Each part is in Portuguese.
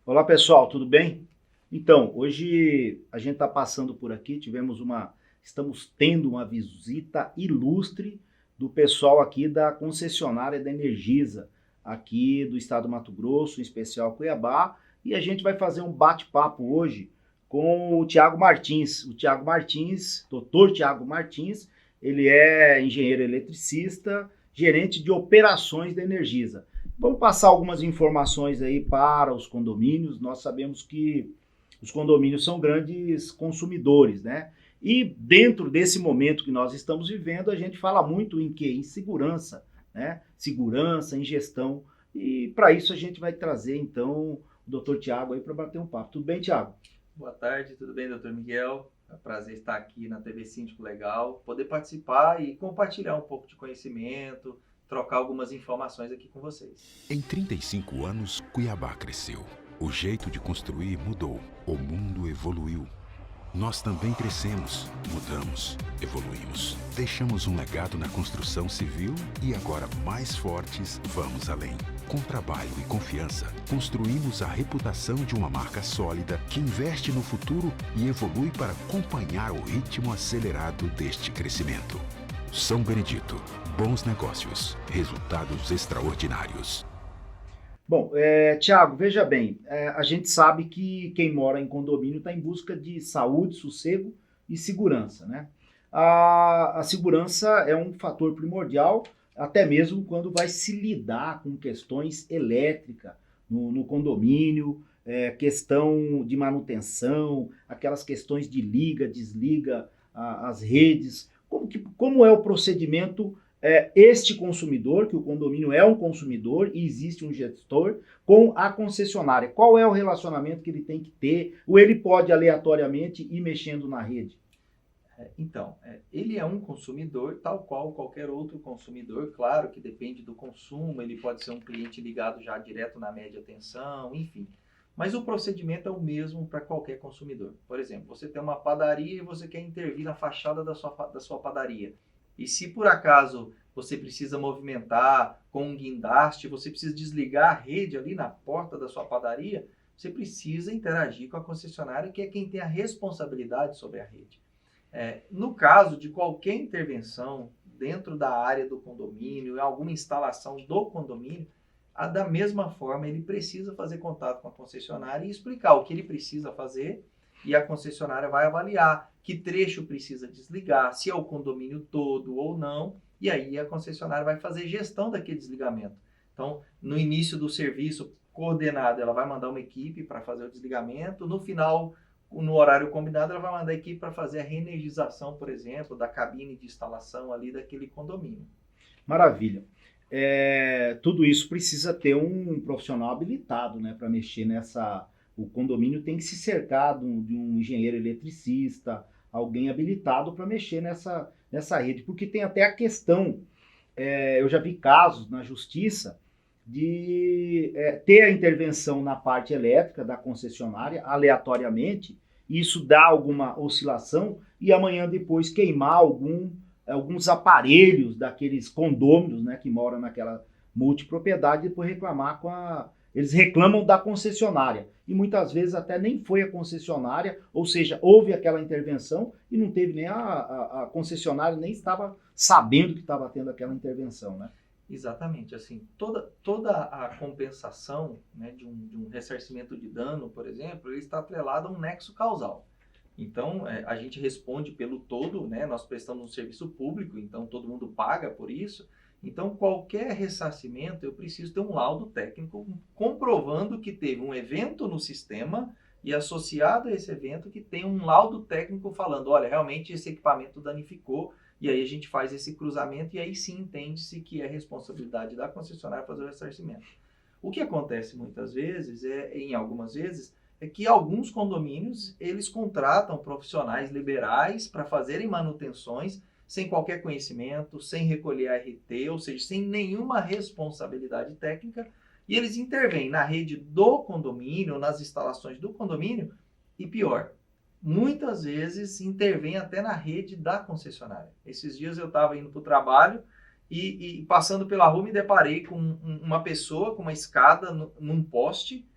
Olá pessoal, tudo bem? Então, hoje a gente está passando por aqui, estamos tendo uma visita ilustre do pessoal aqui da concessionária da Energisa, aqui do estado do Mato Grosso, em especial Cuiabá, e a gente vai fazer um bate-papo hoje com o Tiago Martins. O Tiago Martins, doutor Tiago Martins, ele é engenheiro eletricista, gerente de operações da Energisa. Vamos passar algumas informações aí para os condomínios. Nós sabemos que os condomínios são grandes consumidores, né? E dentro desse momento que nós estamos vivendo, a gente fala muito em quê? Em segurança, né? Segurança, em gestão. E para isso a gente vai trazer, então, o doutor Tiago aí para bater um papo. Tudo bem, Tiago? Boa tarde, tudo bem, doutor Miguel? É um prazer estar aqui na TV Síndico Legal, poder participar e compartilhar um pouco de conhecimento, trocar algumas informações aqui com vocês. Em 35 anos, Cuiabá cresceu. O jeito de construir mudou. O mundo evoluiu. Nós também crescemos, mudamos, evoluímos. Deixamos um legado na construção civil e agora, mais fortes, vamos além. Com trabalho e confiança, construímos a reputação de uma marca sólida que investe no futuro e evolui para acompanhar o ritmo acelerado deste crescimento. São Benedito. Bons negócios. Resultados extraordinários. Bom, Tiago, veja bem, a gente sabe que quem mora em condomínio está em busca de saúde, sossego e segurança, né? A segurança é um fator primordial, até mesmo quando vai se lidar com questões elétricas no condomínio, questão de manutenção, aquelas questões de liga, desliga as redes. Como é o procedimento este consumidor, que o condomínio é um consumidor e existe um gestor, com a concessionária? Qual é o relacionamento que ele tem que ter? Ou ele pode aleatoriamente ir mexendo na rede? Ele é um consumidor tal qual qualquer outro consumidor, claro que depende do consumo, ele pode ser um cliente ligado já direto na média tensão, enfim. Mas o procedimento é o mesmo para qualquer consumidor. Por exemplo, você tem uma padaria e você quer intervir na fachada da sua padaria. E se por acaso você precisa movimentar com um guindaste, você precisa desligar a rede ali na porta da sua padaria, você precisa interagir com a concessionária, que é quem tem a responsabilidade sobre a rede. No caso de qualquer intervenção dentro da área do condomínio, em alguma instalação do condomínio, da mesma forma ele precisa fazer contato com a concessionária e explicar o que ele precisa fazer, e a concessionária vai avaliar que trecho precisa desligar, se é o condomínio todo ou não, e aí a concessionária vai fazer gestão daquele desligamento. Então, no início do serviço coordenado, ela vai mandar uma equipe para fazer o desligamento, no final, no horário combinado, ela vai mandar a equipe para fazer a reenergização, por exemplo, da cabine de instalação ali daquele condomínio. Maravilha. Tudo isso precisa ter um profissional habilitado, né, para mexer nessa. O condomínio tem que se cercar de um engenheiro eletricista, alguém habilitado para mexer nessa rede, porque tem até a questão, eu já vi casos na justiça de ter a intervenção na parte elétrica da concessionária, aleatoriamente, e isso dá alguma oscilação, e amanhã depois queimar alguns aparelhos daqueles condôminos, né, que moram naquela multipropriedade, e depois reclamar eles reclamam da concessionária. E muitas vezes até nem foi a concessionária, ou seja, houve aquela intervenção e não teve nem a concessionária nem estava sabendo que estava tendo aquela intervenção, né? Exatamente, assim, toda a compensação, né, de um ressarcimento de dano, por exemplo, ele está atrelado a um nexo causal. Então, a gente responde pelo todo, né, nós prestamos um serviço público, então todo mundo paga por isso. Então, qualquer ressarcimento, eu preciso ter um laudo técnico comprovando que teve um evento no sistema e associado a esse evento que tem um laudo técnico falando, olha, realmente esse equipamento danificou, e aí a gente faz esse cruzamento e aí sim entende-se que é responsabilidade da concessionária fazer o ressarcimento. O que acontece muitas vezes, em algumas vezes, é que alguns condomínios, eles contratam profissionais liberais para fazerem manutenções sem qualquer conhecimento, sem recolher ART, ou seja, sem nenhuma responsabilidade técnica, e eles intervêm na rede do condomínio, nas instalações do condomínio, e pior, muitas vezes intervém até na rede da concessionária. Esses dias eu estava indo para o trabalho e passando pela rua me deparei com uma pessoa com uma escada num poste,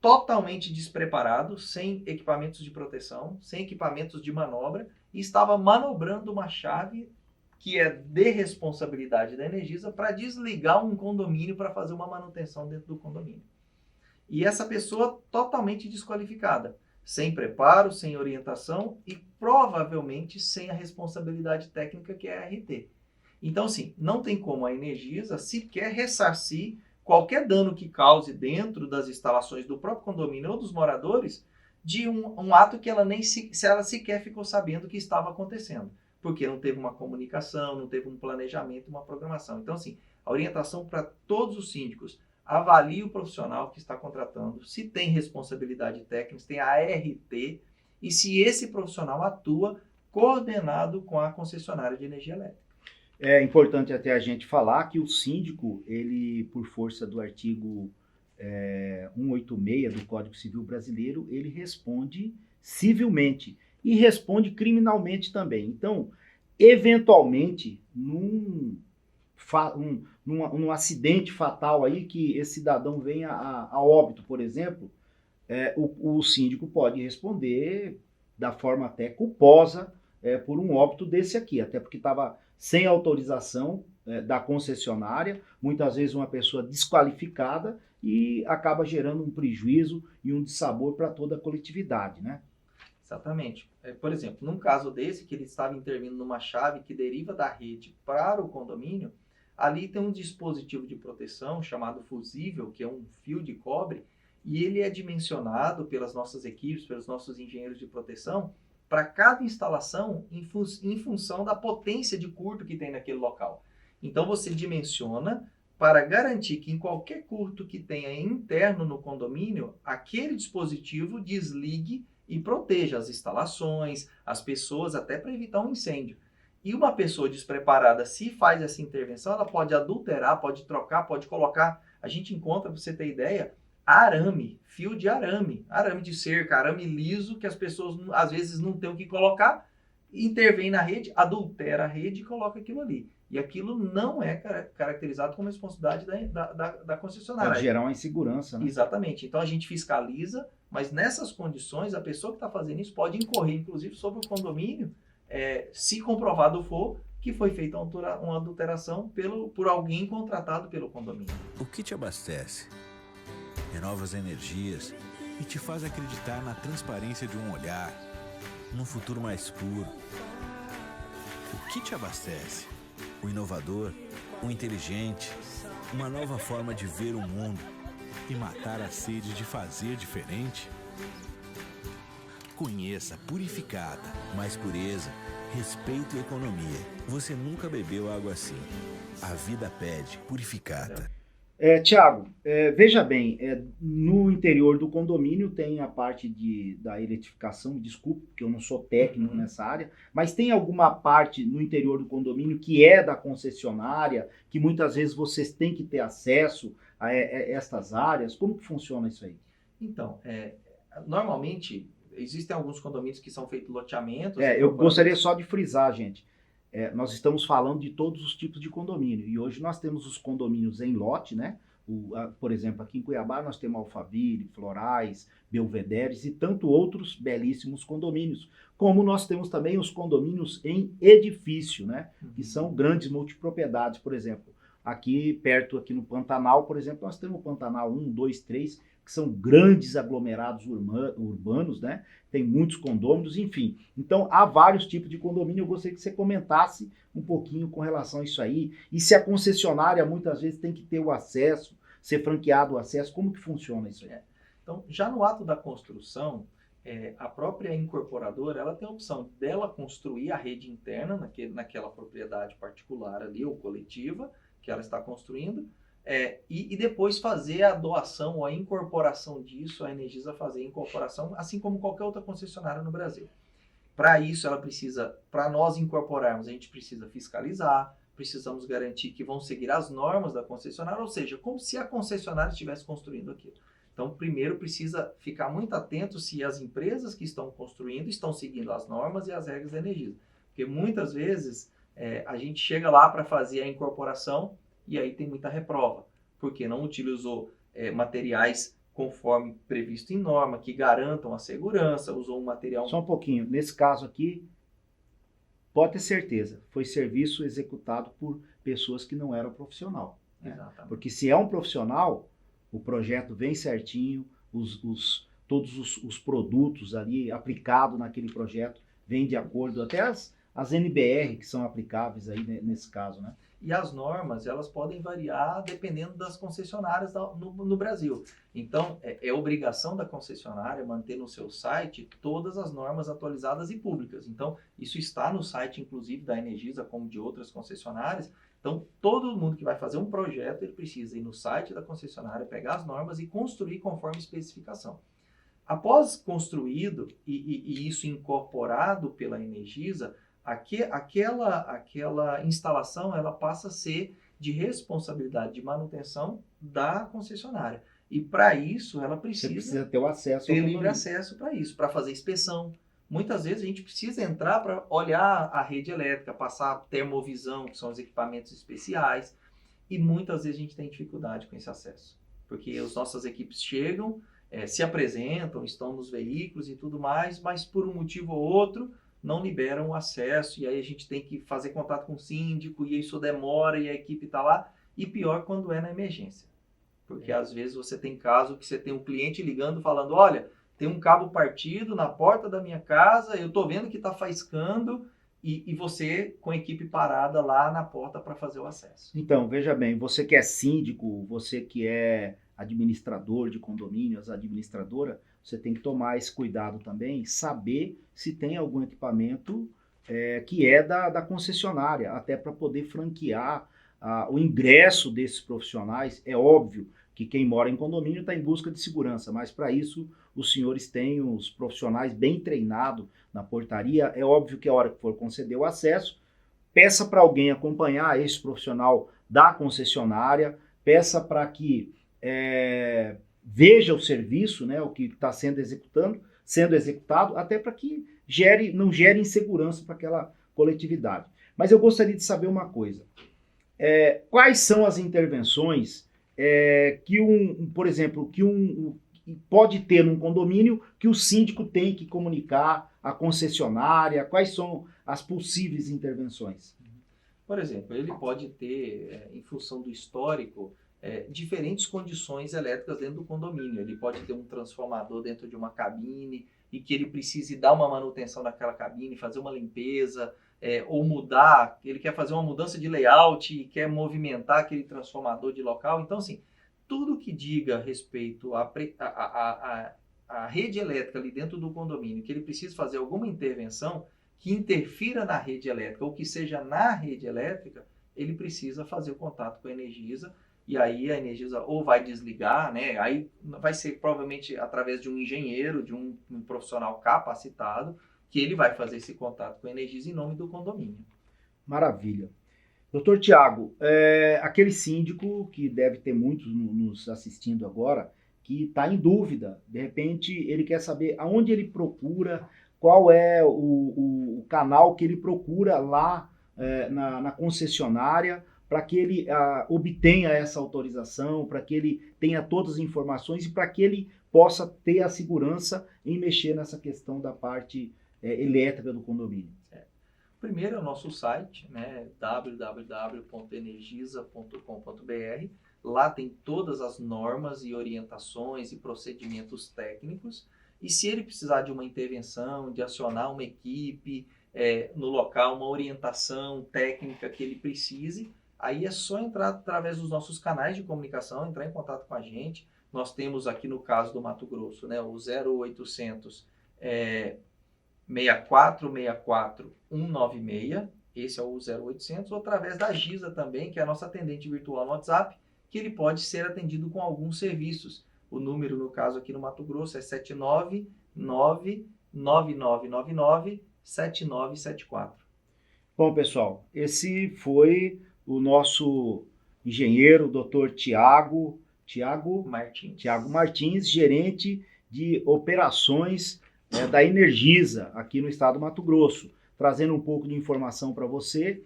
totalmente despreparado, sem equipamentos de proteção, sem equipamentos de manobra, e estava manobrando uma chave que é de responsabilidade da Energisa para desligar um condomínio para fazer uma manutenção dentro do condomínio. E essa pessoa totalmente desqualificada, sem preparo, sem orientação e provavelmente sem a responsabilidade técnica que é a RT. Então, assim, não tem como a Energisa sequer ressarcir qualquer dano que cause dentro das instalações do próprio condomínio ou dos moradores de um ato que ela ela sequer ficou sabendo que estava acontecendo, porque não teve uma comunicação, não teve um planejamento, uma programação. Então, assim, a orientação para todos os síndicos: avalie o profissional que está contratando, se tem responsabilidade técnica, se tem a ART e se esse profissional atua coordenado com a concessionária de energia elétrica. É importante até a gente falar que o síndico, ele, por força do artigo 186 do Código Civil Brasileiro, ele responde civilmente e responde criminalmente também. Então, eventualmente, num acidente fatal aí que esse cidadão venha a óbito, por exemplo, o síndico pode responder da forma até culposa por um óbito desse aqui, até porque estava sem autorização da concessionária, muitas vezes uma pessoa desqualificada, e acaba gerando um prejuízo e um dissabor para toda a coletividade, né? Exatamente. Por exemplo, num caso desse, que ele estava intervindo numa chave que deriva da rede para o condomínio, ali tem um dispositivo de proteção chamado fusível, que é um fio de cobre, e ele é dimensionado pelas nossas equipes, pelos nossos engenheiros de proteção, para cada instalação em função da potência de curto que tem naquele local. Então você dimensiona para garantir que em qualquer curto que tenha interno no condomínio, aquele dispositivo desligue e proteja as instalações, as pessoas, até para evitar um incêndio. E uma pessoa despreparada, se faz essa intervenção, ela pode adulterar, pode trocar, pode colocar. A gente encontra, para você ter ideia, arame, fio de arame de cerca, arame liso, que as pessoas às vezes não têm o que colocar, intervém na rede, adultera a rede e coloca aquilo ali. E aquilo não é caracterizado como responsabilidade da concessionária. Pode gerar uma insegurança, né? Exatamente. Então a gente fiscaliza, mas nessas condições a pessoa que está fazendo isso pode incorrer, inclusive, sobre o condomínio, se comprovado for que foi feita uma adulteração por alguém contratado pelo condomínio. O que te abastece? Renova as energias e te faz acreditar na transparência de um olhar, num futuro mais puro. O que te abastece? O inovador, o inteligente, uma nova forma de ver o mundo e matar a sede de fazer diferente? Conheça Purificada. Mais pureza, respeito e economia. Você nunca bebeu água assim. A vida pede Purificada. Tiago, veja bem, no interior do condomínio tem a parte da eletrificação, desculpe, porque eu não sou técnico nessa área, mas tem alguma parte no interior do condomínio que é da concessionária, que muitas vezes vocês têm que ter acesso a estas áreas? Como que funciona isso aí? Então, normalmente, existem alguns condomínios que são feitos loteamentos. Eu gostaria só de frisar, gente. Nós estamos falando de todos os tipos de condomínio, e hoje nós temos os condomínios em lote, né? Por exemplo, aqui em Cuiabá nós temos Alphaville, Florais, Belvederes e tanto outros belíssimos condomínios, como nós temos também os condomínios em edifício, né? Que são grandes multipropriedades. Por exemplo, aqui no Pantanal, por exemplo, nós temos o Pantanal 1, 2, 3, que são grandes aglomerados urbanos, né? Tem muitos condôminos, enfim. Então, há vários tipos de condomínio. Eu gostaria que você comentasse um pouquinho com relação a isso aí. E se a concessionária, muitas vezes, tem que ter o acesso, ser franqueado o acesso, como que funciona isso aí? Então, já no ato da construção, a própria incorporadora, ela tem a opção dela construir a rede interna naquela propriedade particular ali, ou coletiva, que ela está construindo, e depois fazer a doação ou a incorporação disso, a Energisa fazer a incorporação, assim como qualquer outra concessionária no Brasil. Para isso, para nós incorporarmos, a gente precisa fiscalizar, precisamos garantir que vão seguir as normas da concessionária, ou seja, como se a concessionária estivesse construindo aquilo. Então, primeiro precisa ficar muito atento se as empresas que estão construindo estão seguindo as normas e as regras da Energisa. Porque muitas vezes a gente chega lá para fazer a incorporação e aí tem muita reprova, porque não utilizou materiais conforme previsto em norma, que garantam a segurança, usou um material... Só um pouquinho. Nesse caso aqui, pode ter certeza, foi serviço executado por pessoas que não eram profissional. Né? Exatamente. Porque se é um profissional, o projeto vem certinho, todos os produtos ali aplicados naquele projeto vêm de acordo, até as NBR que são aplicáveis aí nesse caso, né? E as normas, elas podem variar dependendo das concessionárias no Brasil. Então, é obrigação da concessionária manter no seu site todas as normas atualizadas e públicas. Então, isso está no site, inclusive, da Energisa, como de outras concessionárias. Então, todo mundo que vai fazer um projeto, ele precisa ir no site da concessionária, pegar as normas e construir conforme especificação. Após construído e isso incorporado pela Energisa, aquela instalação ela passa a ser de responsabilidade de manutenção da concessionária. E para isso ela Você precisa precisa ter o acesso ter ao livre condomínio. acesso para isso, para fazer inspeção. Muitas vezes a gente precisa entrar para olhar a rede elétrica, passar termovisão, que são os equipamentos especiais, e muitas vezes a gente tem dificuldade com esse acesso, porque as nossas equipes chegam, se apresentam, estão nos veículos e tudo mais, mas por um motivo ou outro não liberam o acesso, e aí a gente tem que fazer contato com o síndico, e isso demora, e a equipe está lá, e pior quando é na emergência. Porque às vezes você tem caso que você tem um cliente ligando falando, olha, tem um cabo partido na porta da minha casa, eu estou vendo que está faiscando, e você com a equipe parada lá na porta para fazer o acesso. Então, veja bem, você que é síndico, você que é administrador de condomínios, administradora, você tem que tomar esse cuidado também, saber se tem algum equipamento que é da concessionária, até para poder franquear o ingresso desses profissionais. É óbvio que quem mora em condomínio está em busca de segurança, mas para isso os senhores têm os profissionais bem treinados na portaria. É óbvio que a hora que for conceder o acesso, peça para alguém acompanhar esse profissional da concessionária, peça para que veja o serviço, né, o que está sendo executado, até para que não gere insegurança para aquela coletividade. Mas eu gostaria de saber uma coisa. Quais são as intervenções por exemplo, que pode ter num condomínio que o síndico tem que comunicar à concessionária? Quais são as possíveis intervenções? Por exemplo, ele pode ter, em função do histórico, diferentes condições elétricas dentro do condomínio. Ele pode ter um transformador dentro de uma cabine e que ele precise dar uma manutenção naquela cabine, fazer uma limpeza, ou mudar, ele quer fazer uma mudança de layout e quer movimentar aquele transformador de local. Então, assim, tudo que diga respeito à rede elétrica ali dentro do condomínio, que ele precisa fazer alguma intervenção que interfira na rede elétrica ou que seja na rede elétrica, ele precisa fazer o contato com a Energisa, e aí a Energisa ou vai desligar, né? Aí vai ser provavelmente através de um engenheiro, de um profissional capacitado, que ele vai fazer esse contato com a Energisa em nome do condomínio. Maravilha. Doutor Tiago, aquele síndico que deve ter muitos nos assistindo agora, que está em dúvida, de repente ele quer saber aonde ele procura, qual é o canal que ele procura lá na concessionária, para que ele obtenha essa autorização, para que ele tenha todas as informações e para que ele possa ter a segurança em mexer nessa questão da parte elétrica do condomínio. Primeiro é o nosso site, né, www.energisa.com.br. Lá tem todas as normas e orientações e procedimentos técnicos. E se ele precisar de uma intervenção, de acionar uma equipe no local, uma orientação técnica que ele precise, aí é só entrar através dos nossos canais de comunicação, entrar em contato com a gente. Nós temos aqui no caso do Mato Grosso, né, o 0800 6464 196, esse é o 0800, ou através da Gisa também, que é a nossa atendente virtual no WhatsApp, que ele pode ser atendido com alguns serviços. O número, no caso aqui no Mato Grosso, é 799-9999-7974. Bom, pessoal, esse foi o nosso engenheiro, Dr. Tiago Martins, gerente de operações da Energisa aqui no estado do Mato Grosso, trazendo um pouco de informação para você,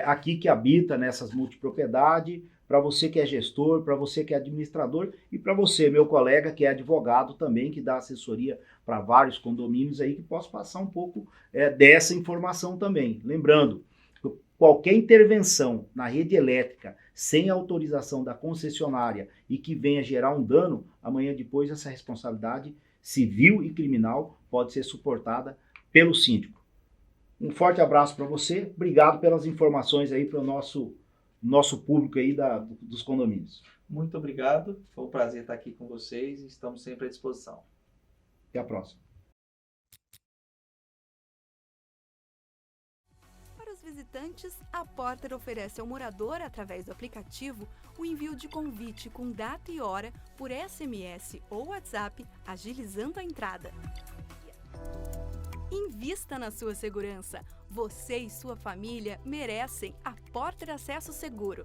aqui que habita nessas multipropriedades, para você que é gestor, para você que é administrador e para você, meu colega, que é advogado também, que dá assessoria para vários condomínios aí, que posso passar um pouco dessa informação também. Lembrando, qualquer intervenção na rede elétrica sem autorização da concessionária e que venha gerar um dano, amanhã depois essa responsabilidade civil e criminal pode ser suportada pelo síndico. Um forte abraço para você, obrigado pelas informações aí para o nosso público aí dos condomínios. Muito obrigado, foi um prazer estar aqui com vocês e estamos sempre à disposição. Até a próxima. Para os visitantes, a Porter oferece ao morador, através do aplicativo, o envio de convite com data e hora por SMS ou WhatsApp, agilizando a entrada. Invista na sua segurança. Você e sua família merecem a Porter Acesso Seguro.